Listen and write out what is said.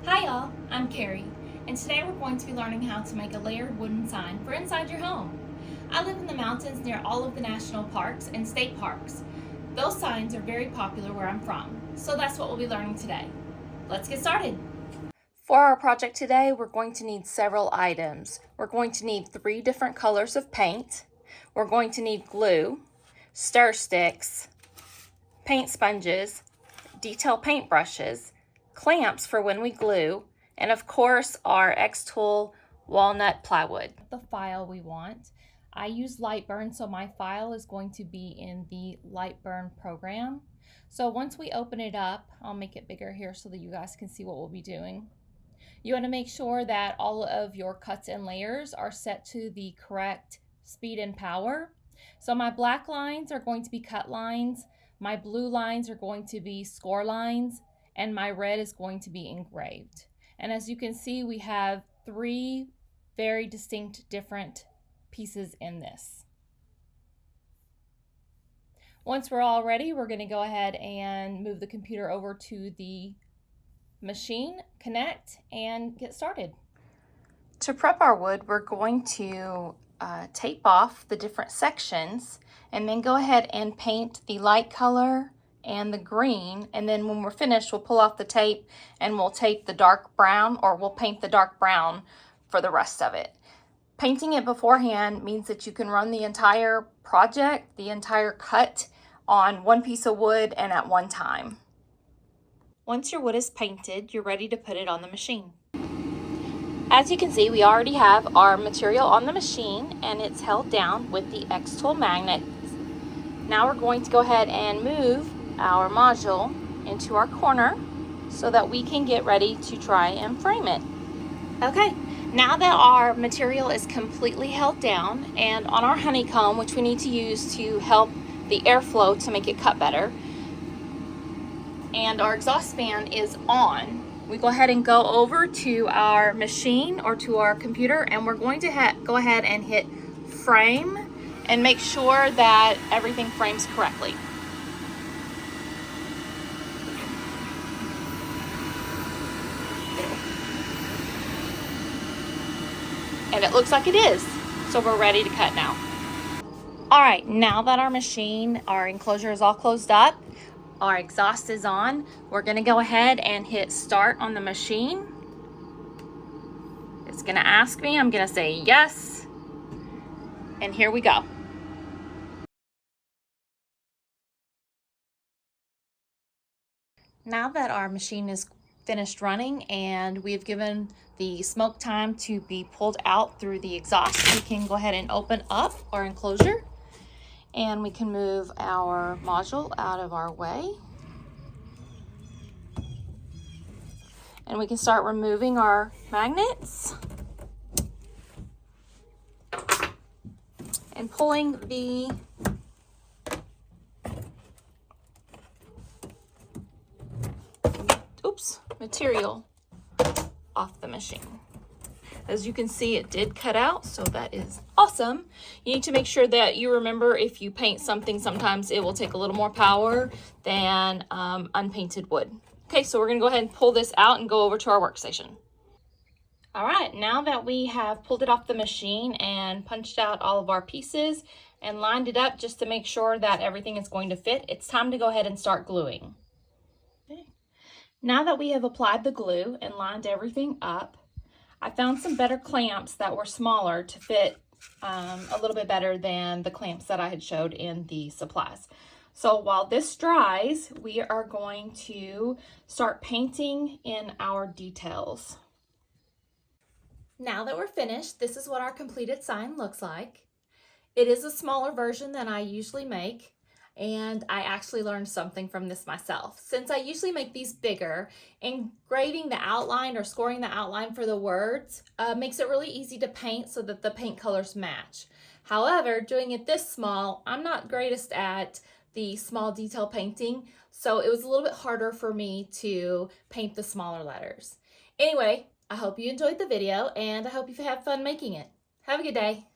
Hi y'all, I'm Kerry, and today we're going to be learning how to make a layered wooden sign for inside your home. I live in the mountains near all of the national parks and state parks. Those signs are very popular where I'm from, so that's what we'll be learning today. Let's get started. For our project today, we're going to need several items. We're going to need 3 different colors of paint. We're going to need glue, stir sticks, paint sponges, detail paint brushes, clamps for when we glue, and of course our xTool walnut plywood. The file we want. I use Lightburn, so my file is going to be in the Lightburn program. So once we open it up, I'll make it bigger here so that you guys can see what we'll be doing. You want to make sure that all of your cuts and layers are set to the correct speed and power. So my black lines are going to be cut lines, my blue lines are going to be score lines, and my red is going to be engraved. And as you can see, we have 3 very distinct different pieces in this. Once we're all ready, we're going to go ahead and move the computer over to the machine, connect, and get started. To prep our wood, we're going to tape off the different sections and then go ahead and paint the light color and the green, and then when we're finished we'll pull off the tape and we'll tape the dark brown, or we'll paint the dark brown for the rest of it. Painting it beforehand means that you can run the entire project, the entire cut, on one piece of wood and at one time. Once your wood is painted, you're ready to put it on the machine. As you can see, we already have our material on the machine and it's held down with the xTool magnets. Now we're going to go ahead and move our module into our corner so that we can get ready to try and frame it. Okay, now that our material is completely held down and on our honeycomb, which we need to use to help the airflow to make it cut better, and our exhaust fan is on, we go ahead and go over to our machine or to our computer, and we're going to go ahead and hit frame and make sure that everything frames correctly. And it looks like it is, so we're ready to cut now. All right, now that our enclosure is all closed up, our exhaust is on, we're gonna go ahead and hit start on the machine. It's gonna ask me, I'm gonna say yes, and here we go. Now that our machine is finished running and we've given the smoke time to be pulled out through the exhaust, we can go ahead and open up our enclosure and we can move our module out of our way. And we can start removing our magnets and pulling the material off the machine. As you can see, it did cut out, so that is awesome. You need to make sure that you remember, if you paint something, sometimes it will take a little more power than unpainted wood. Okay, so we're gonna go ahead and pull this out and go over to our workstation. All right, now that we have pulled it off the machine and punched out all of our pieces and lined it up just to make sure that everything is going to fit, it's time to go ahead and start gluing. Okay. Now that we have applied the glue and lined everything up, I found some better clamps that were smaller to fit a little bit better than the clamps that I had showed in the supplies. So while this dries, we are going to start painting in our details. Now that we're finished, this is what our completed sign looks like. It is a smaller version than I usually make, and I actually learned something from this myself. Since I usually make these bigger, engraving the outline or scoring the outline for the words makes it really easy to paint so that the paint colors match. However, doing it this small, I'm not greatest at the small detail painting, so it was a little bit harder for me to paint the smaller letters. Anyway, I hope you enjoyed the video and I hope you have fun making it. Have a good day.